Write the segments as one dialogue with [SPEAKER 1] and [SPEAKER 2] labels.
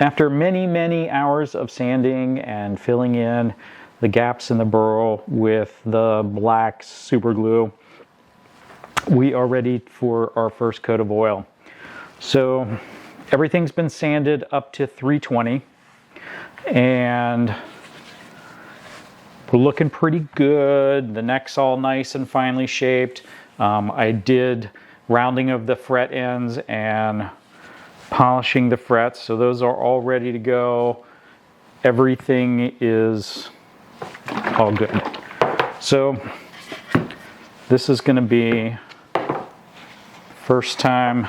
[SPEAKER 1] After many, many hours of sanding and filling in the gaps in the burl with the black super glue, we are ready for our first coat of oil. So everything's been sanded up to 320 and we're looking pretty good. The neck's all nice and finely shaped. I did rounding of the fret ends and polishing the frets, so those are all ready to go. Everything is all good. So this is going to be first time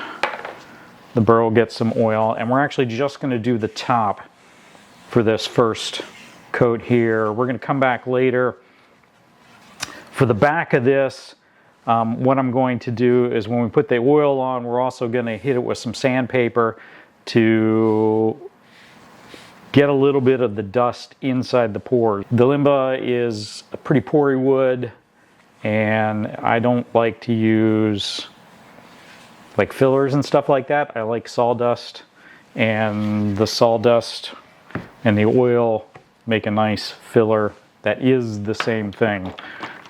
[SPEAKER 1] the burl gets some oil, and we're actually just going to do the top for this first coat here. We're going to come back later for the back of this. What I'm going to do is when we put the oil on, we're also going to hit it with some sandpaper to get a little bit of the dust inside the pores. The limba is a pretty pory wood, and I don't like to use like fillers and stuff like that. I like sawdust, and the sawdust and the oil make a nice filler that is the same thing.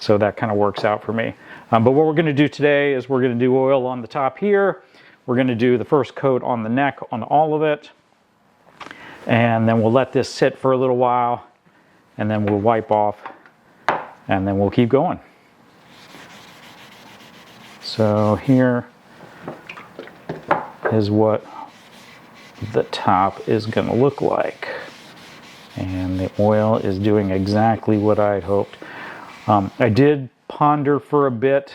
[SPEAKER 1] So that kind of works out for me. But what we're going to do today is we're going to do oil on the top here. We're going to do the first coat on the neck on all of it. And then we'll let this sit for a little while. And then we'll wipe off. And then we'll keep going. So here is what the top is going to look like. And the oil is doing exactly what I'd hoped. I did ponder for a bit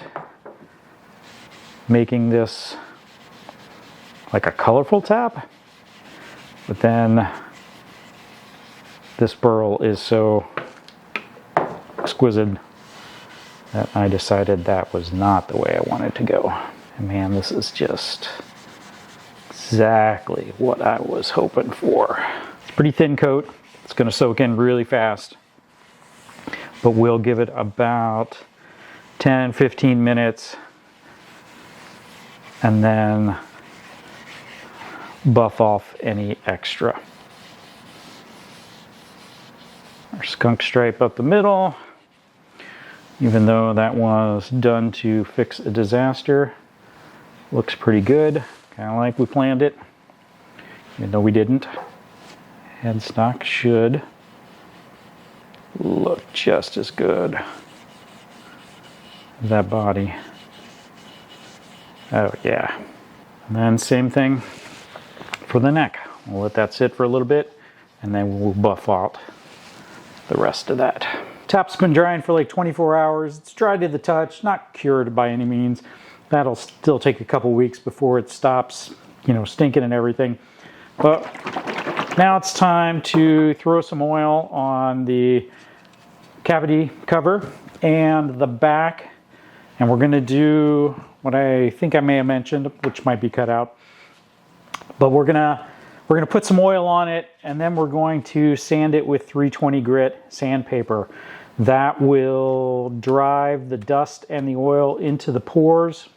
[SPEAKER 1] making this like a colorful tap, but then this burl is so exquisite that I decided that was not the way I wanted to go. And man, this is just exactly what I was hoping for. It's a pretty thin coat. It's going to soak in really fast, but we'll give it about 10-15 minutes and then buff off any extra. Our skunk stripe up the middle, even though that was done to fix a disaster, looks pretty good, kind of like we planned it, even though we didn't. Headstock should look just as good. That body. Oh yeah. And then same thing for the neck. We'll let that sit for a little bit and then we'll buff out the rest of that. Tap's been drying for like 24 hours. It's dry to the touch, not cured by any means. That'll still take a couple weeks before it stops, stinking and everything. But now it's time to throw some oil on the cavity cover and the back. And we're going to do what I think I may have mentioned, which might be cut out. But we're going to put some oil on it, and then we're going to sand it with 320 grit sandpaper. That will drive the dust and the oil into the pores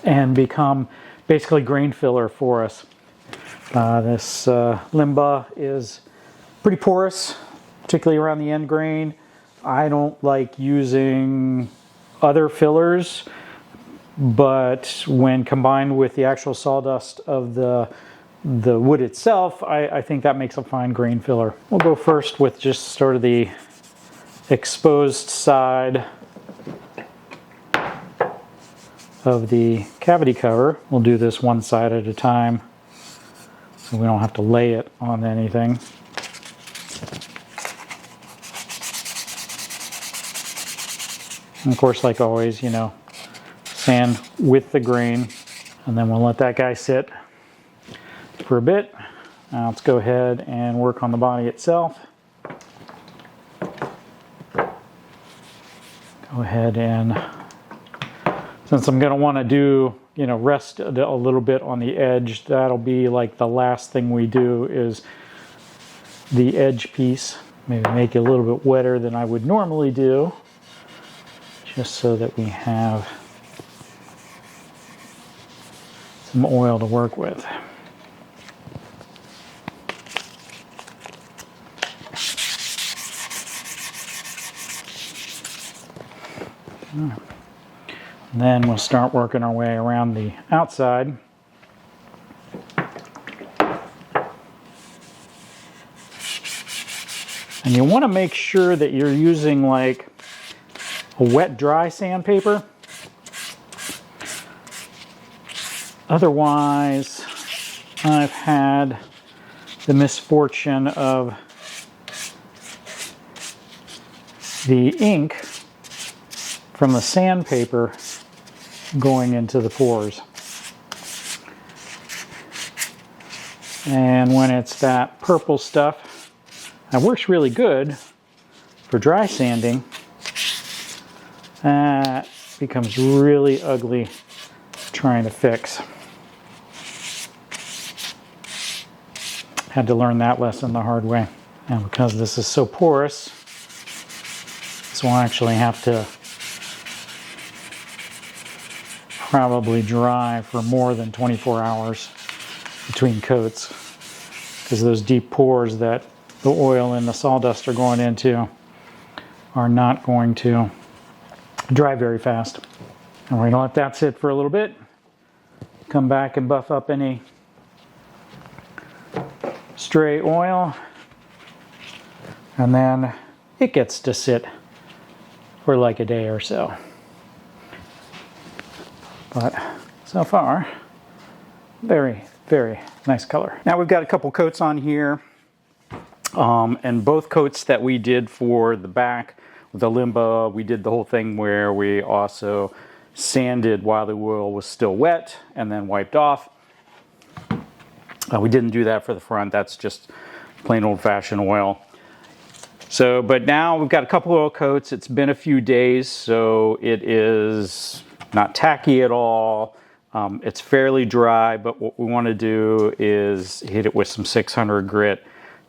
[SPEAKER 1] and become basically grain filler for us. This limba is pretty porous, particularly around the end grain. I don't like using other fillers, but when combined with the actual sawdust of the wood itself, I think that makes a fine grain filler. We'll go first with just sort of the exposed side of the cavity cover. We'll do this one side at a time so we don't have to lay it on anything. And of course, like always, sand with the grain, and then we'll let that guy sit for a bit. Now let's go ahead and work on the body itself. Go ahead and, since I'm going to want to do, rest a little bit on the edge, that'll be like the last thing we do is the edge piece. Maybe make it a little bit wetter than I would normally do, just so that we have some oil to work with. And then we'll start working our way around the outside. And you want to make sure that you're using like a wet dry sandpaper. Otherwise, I've had the misfortune of the ink from the sandpaper going into the pores. And when it's that purple stuff, that works really good for dry sanding. That becomes really ugly trying to fix. Had to learn that lesson the hard way. And because this is so porous, this will actually have to probably dry for more than 24 hours between coats, because those deep pores that the oil and the sawdust are going into are not going to dry very fast. And we're going to let that sit for a little bit. Come back and buff up any stray oil, and then it gets to sit for like a day or so. But so far, very, very nice color. Now we've got a couple coats on here, and both coats that we did for the back with the Limba, we did the whole thing where we also sanded while the oil was still wet and then wiped off. We didn't do that for the front. That's just plain old-fashioned oil. So, but now we've got a couple oil coats. It's been a few days, so it is not tacky at all. It's fairly dry, but what we want to do is hit it with some 600 grit.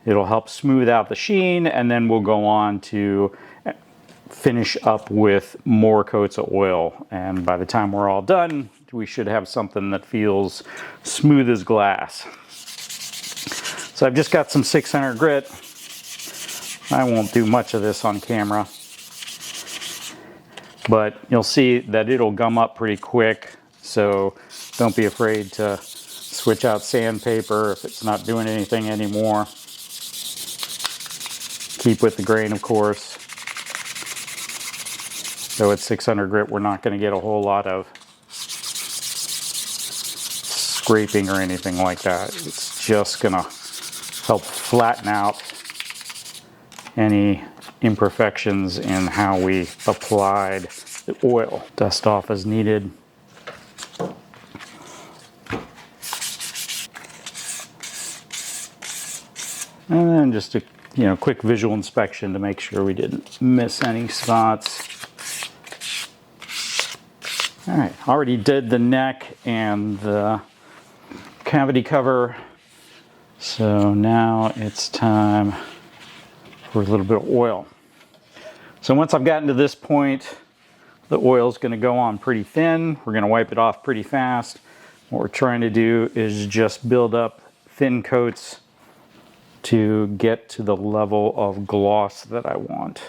[SPEAKER 1] It'll help smooth out the sheen, and then we'll go on to finish up with more coats of oil. And by the time we're all done, we should have something that feels smooth as glass. So I've just got some 600 grit. I won't do much of this on camera, but you'll see that it'll gum up pretty quick. So don't be afraid to switch out sandpaper if it's not doing anything anymore. Keep with the grain, of course. So at 600 grit, we're not going to get a whole lot of scraping or anything like that. It's just going to help flatten out any imperfections in how we applied the oil. Dust off as needed. And then just a quick visual inspection to make sure we didn't miss any spots. All right, already did the neck and the cavity cover. So now it's time for a little bit of oil. So once I've gotten to this point, the oil is going to go on pretty thin. We're going to wipe it off pretty fast. What we're trying to do is just build up thin coats to get to the level of gloss that I want.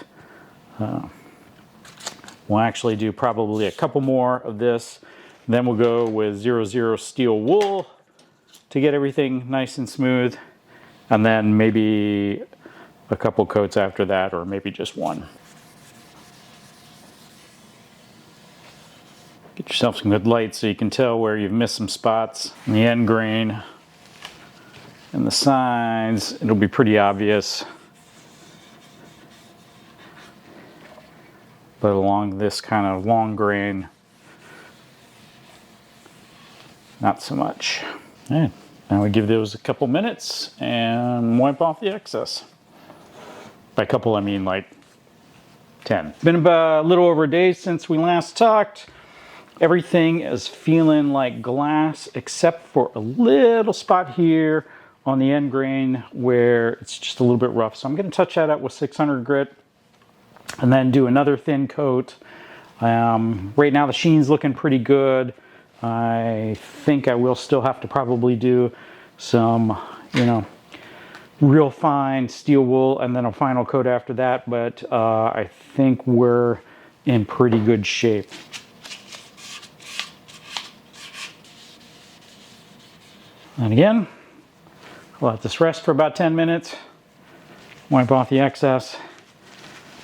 [SPEAKER 1] We'll actually do probably a couple more of this. Then we'll go with 00 steel wool to get everything nice and smooth. And then maybe a couple coats after that, or maybe just one. Get yourself some good light so you can tell where you've missed some spots in the end grain and the sides. It'll be pretty obvious. But along this kind of long grain, not so much. All right, now we give those a couple minutes and wipe off the excess. By couple, I mean like 10. Been about a little over a day since we last talked. Everything is feeling like glass except for a little spot here on the end grain where it's just a little bit rough. So I'm going to touch that up with 600 grit and then do another thin coat. Right now the sheen's looking pretty good. I think I will still have to probably do some, real fine steel wool and then a final coat after that. But I think we're in pretty good shape. And again, let this rest for about 10 minutes, wipe off the excess,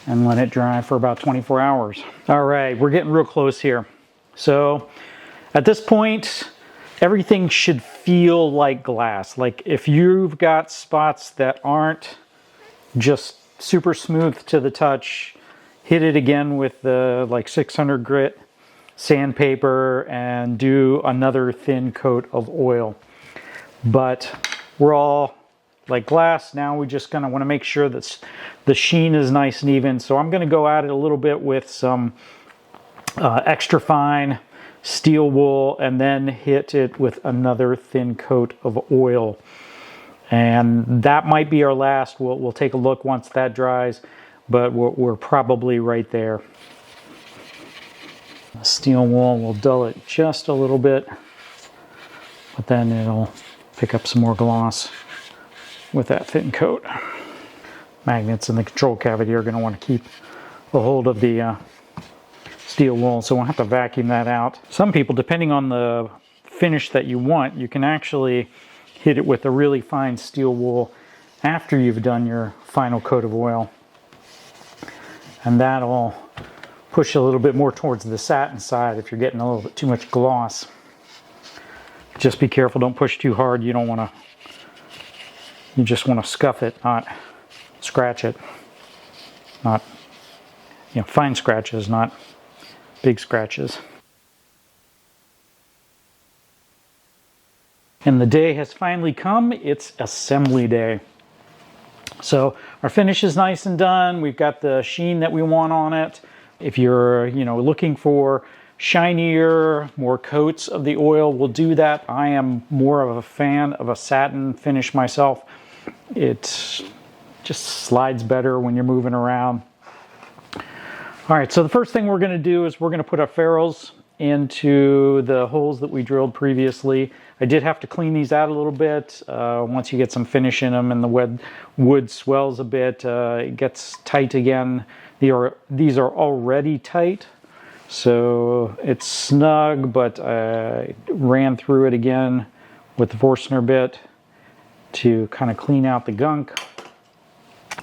[SPEAKER 1] and let it dry for about 24 hours. All right, we're getting real close here. So at this point, everything should feel like glass. Like if you've got spots that aren't just super smooth to the touch, hit it again with the like 600 grit sandpaper and do another thin coat of oil. But we're all like glass now. We just kind of want to make sure that the sheen is nice and even. So I'm going to go at it a little bit with some extra fine steel wool and then hit it with another thin coat of oil. And that might be our last. We'll take a look once that dries, but we're probably right there. The steel wool will dull it just a little bit, but then it'll pick up some more gloss with that thin coat. Magnets in the control cavity are going to want to keep a hold of the steel wool, so we'll have to vacuum that out. Some people, depending on the finish that you want, you can actually hit it with a really fine steel wool after you've done your final coat of oil. And that'll push a little bit more towards the satin side if you're getting a little bit too much gloss. Just be careful, don't push too hard. You don't want to, you just want to scuff it, not scratch it. Not, you know, fine scratches, not big scratches. And the day has finally come. It's assembly day. So our finish is nice and done. We've got the sheen that we want on it. If you're, looking for shinier, more coats of the oil, we'll do that. I am more of a fan of a satin finish myself. It just slides better when you're moving around. All right, so the first thing we're going to do is we're going to put our ferrules into the holes that we drilled previously. I did have to clean these out a little bit. Once you get some finish in them and the wood swells a bit, it gets tight again. These are already tight, so it's snug, but I ran through it again with the Forstner bit to kind of clean out the gunk.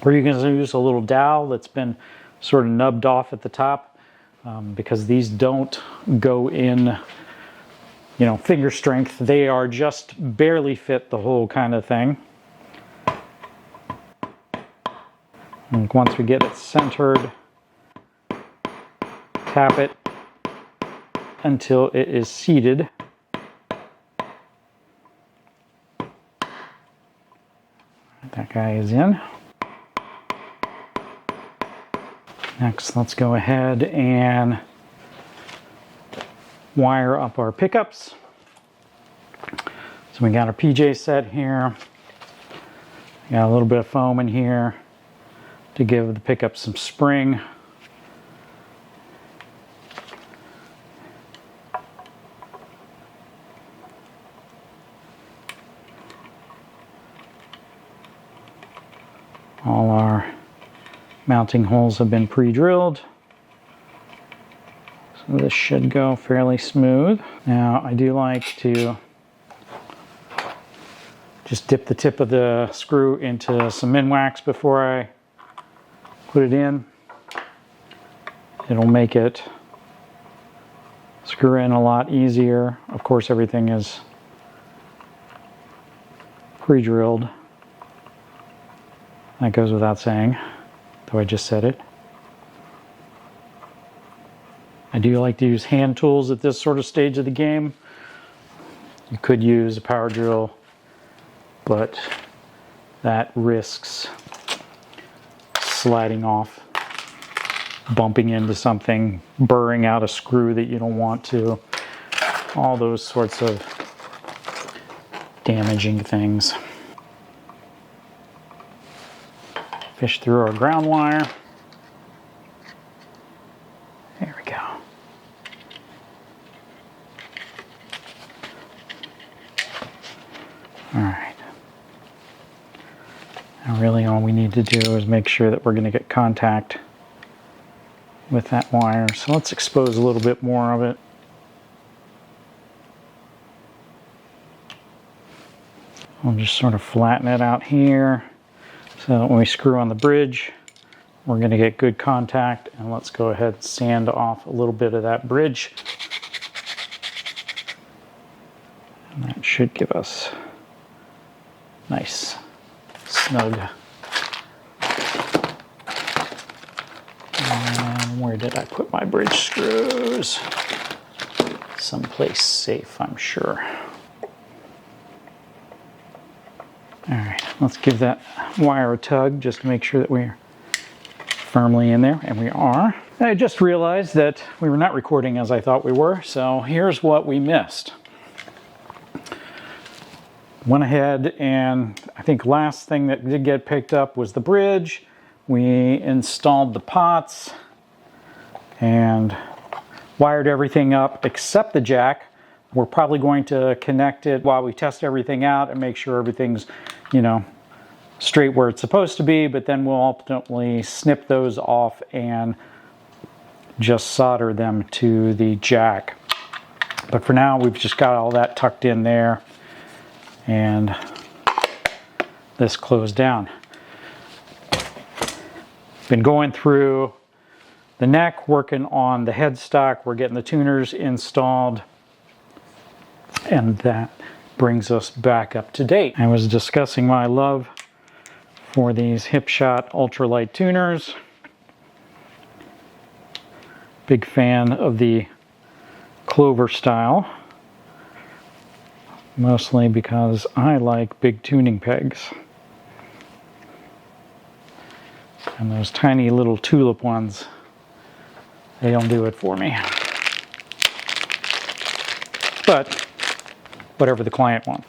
[SPEAKER 1] Or you can use a little dowel that's been sort of nubbed off at the top, because these don't go in finger strength. They are just barely fit the whole kind of thing. And once we get it centered, tap it until it is seated. That guy is in. Next, let's go ahead and wire up our pickups. So we got our PJ set here. Got a little bit of foam in here to give the pickup some spring. All our mounting holes have been pre-drilled, so this should go fairly smooth. Now I do like to just dip the tip of the screw into some Minwax before I put it in. It'll make it screw in a lot easier. Of course, everything is pre-drilled. That goes without saying, though I just said it. I do like to use hand tools at this sort of stage of the game. You could use a power drill, but that risks sliding off, bumping into something, burring out a screw that you don't want to. All those sorts of damaging things. Fish through our ground wire. There we go. All right. Now really all we need to do is make sure that we're going to get contact with that wire. So let's expose a little bit more of it. I'll just sort of flatten it out here so that when we screw on the bridge, we're going to get good contact. And let's go ahead and sand off a little bit of that bridge. And that should give us nice, snug. And where did I put my bridge screws? Someplace safe, I'm sure. All right, let's give that wire a tug just to make sure that we're firmly in there, and we are. I just realized that we were not recording as I thought we were, so here's what we missed. Went ahead and I think last thing that did get picked up was the bridge. We installed the pots and wired everything up except the jack. We're probably going to connect it while we test everything out and make sure everything's, you know, straight where it's supposed to be, but then we'll ultimately snip those off and just solder them to the jack. But for now, we've just got all that tucked in there and this closed down. Been going through the neck, working on the headstock. We're getting the tuners installed, and that brings us back up to date. I was discussing my love for these Hipshot ultralight tuners. Big fan of the clover style, mostly because I like big tuning pegs. And those tiny little tulip ones, they don't do it for me. But whatever the client wants.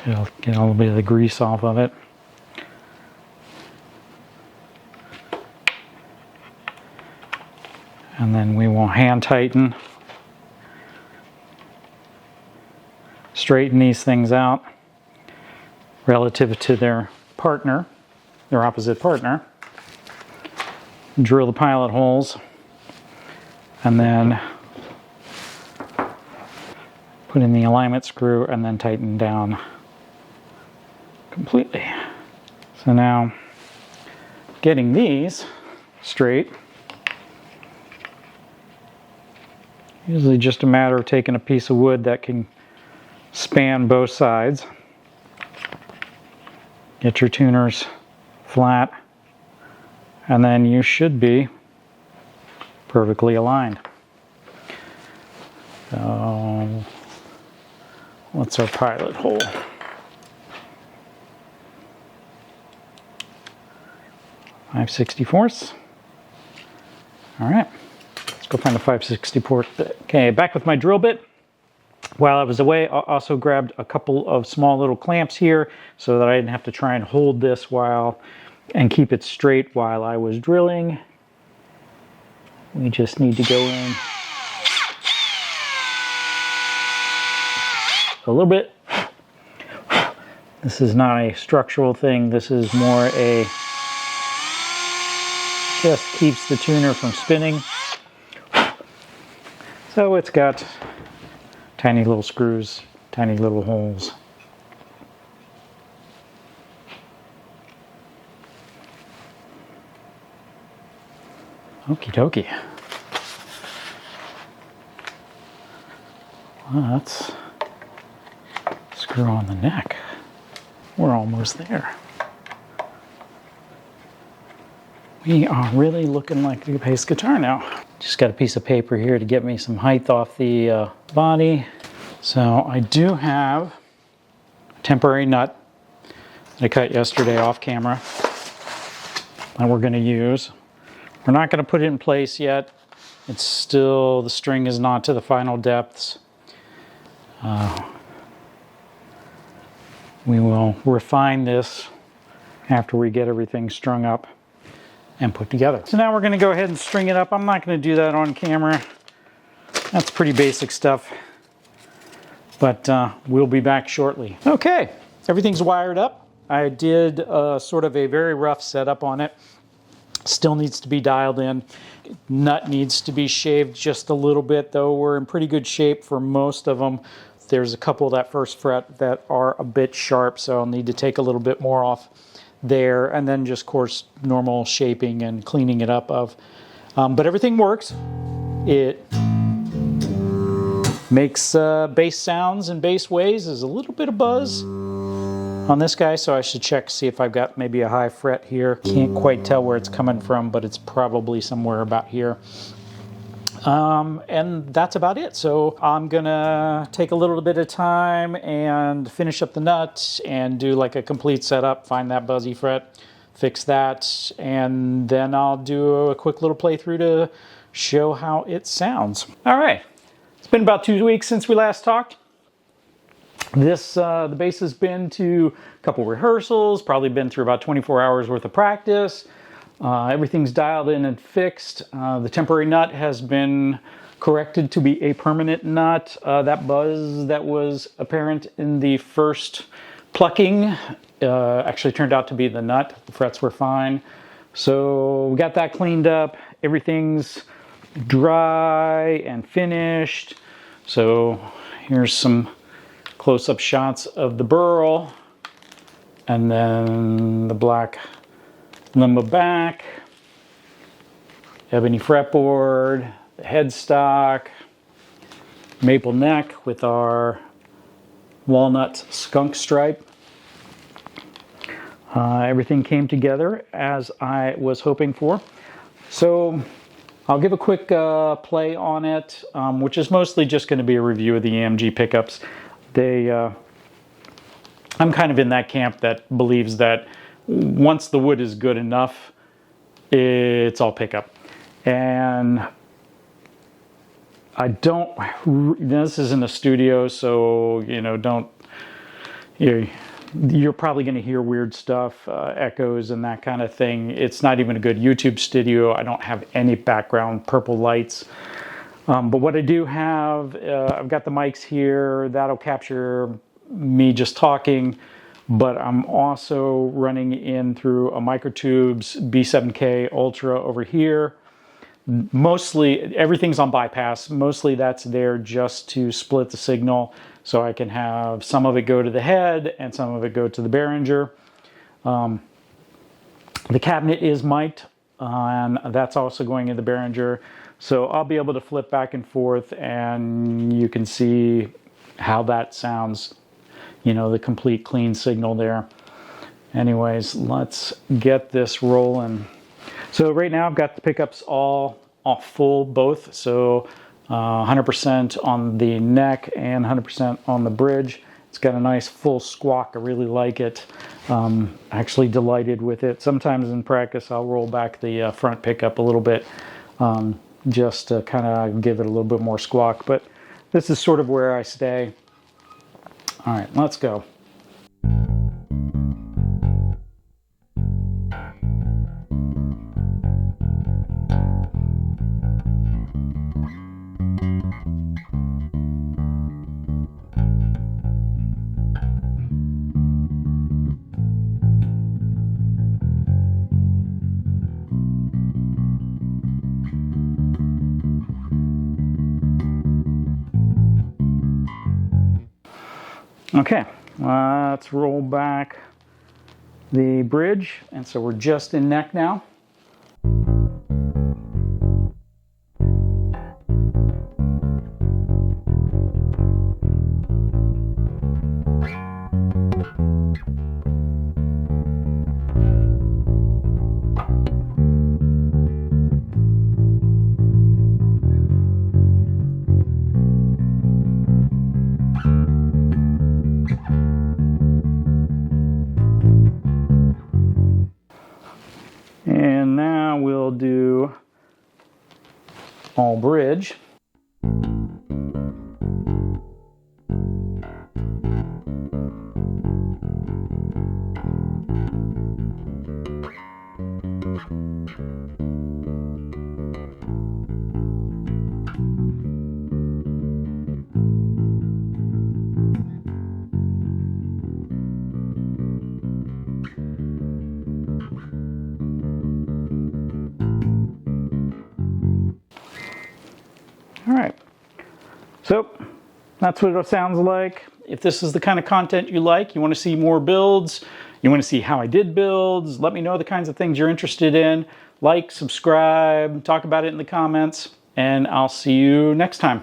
[SPEAKER 1] It'll get a little bit of the grease off of it. And then we will hand tighten, straighten these things out relative to their partner, their opposite partner. Drill the pilot holes, and then put in the alignment screw and then tighten down completely. So now, getting these straight, usually just a matter of taking a piece of wood that can span both sides. Get your tuners flat, and then you should be perfectly aligned. So, what's our pilot hole? .5/64. All right, let's go find the 5/64 bit. Okay, back with my drill bit. While I was away, I also grabbed a couple of small little clamps here so that I didn't have to try and hold this and keep it straight while I was drilling. We just need to go in a little bit. This is not a structural thing. This is more just keeps the tuner from spinning. So it's got tiny little screws, tiny little holes. Okie dokie. Let's screw on the neck. We're almost there. We are really looking like a bass guitar now. Just got a piece of paper here to get me some height off the body. So I do have a temporary nut that I cut yesterday off camera that we're going to use. We're not going to put it in place yet. It's still, the string is not to the final depths. We will refine this after we get everything strung up and put together. So now we're going to go ahead and string it up. I'm not going to do that on camera. That's pretty basic stuff. But we'll be back shortly. Okay, everything's wired up. I did sort of a very rough setup on it. Still needs to be dialed in. Nut needs to be shaved just a little bit, though we're in pretty good shape for most of them. There's a couple of that first fret that are a bit sharp, so I'll need to take a little bit more off there, and then just, of course, normal shaping and cleaning it up of. But everything works. It makes bass sounds and bass waves. There's a little bit of buzz on this guy, so I should check, see if I've got maybe a high fret here. Can't quite tell where it's coming from, but it's probably somewhere about here. And that's about it. So I'm gonna take a little bit of time and finish up the nut and do like a complete setup, find that buzzy fret, fix that, and then I'll do a quick little playthrough to show how it sounds. All right, it's been about 2 weeks since we last talked. The bass has been to a couple rehearsals, probably been through about 24 hours worth of practice. Everything's dialed in and fixed. The temporary nut has been corrected to be a permanent nut. That buzz that was apparent in the first plucking actually turned out to be the nut. The frets were fine. So we got that cleaned up. Everything's dry and finished. So here's some close-up shots of the burl, and then the black limbo back, ebony fretboard, the headstock, maple neck with our walnut skunk stripe. Everything came together as I was hoping for. So I'll give a quick play on it, which is mostly just going to be a review of the AMG pickups. I'm kind of in that camp that believes that once the wood is good enough, it's all pickup. And I don't, this isn't a studio, so, you're probably going to hear weird stuff, echoes and that kind of thing. It's not even a good YouTube studio. I don't have any background purple lights. But what I do have, I've got the mics here. That'll capture me just talking. But I'm also running in through a Microtubes B7K Ultra over here. Mostly, everything's on bypass. Mostly that's there just to split the signal, so I can have some of it go to the head and some of it go to the Behringer. The cabinet is mic'd, and that's also going in the Behringer. So I'll be able to flip back and forth, and you can see how that sounds, the complete clean signal there. Anyways, let's get this rolling. So right now I've got the pickups all off full, both. So 100% on the neck and 100% on the bridge. It's got a nice full squawk. I really like it. Actually delighted with it. Sometimes in practice I'll roll back the front pickup a little bit, just to kind of give it a little bit more squawk. But this is sort of where I stay. All right, let's go. Okay, let's roll back the bridge, and so we're just in neck now. And now we'll do all bridge. All right. So that's what it sounds like. If this is the kind of content you like, you want to see more builds, you want to see how I did builds, let me know the kinds of things you're interested in. Like, subscribe, talk about it in the comments, and I'll see you next time.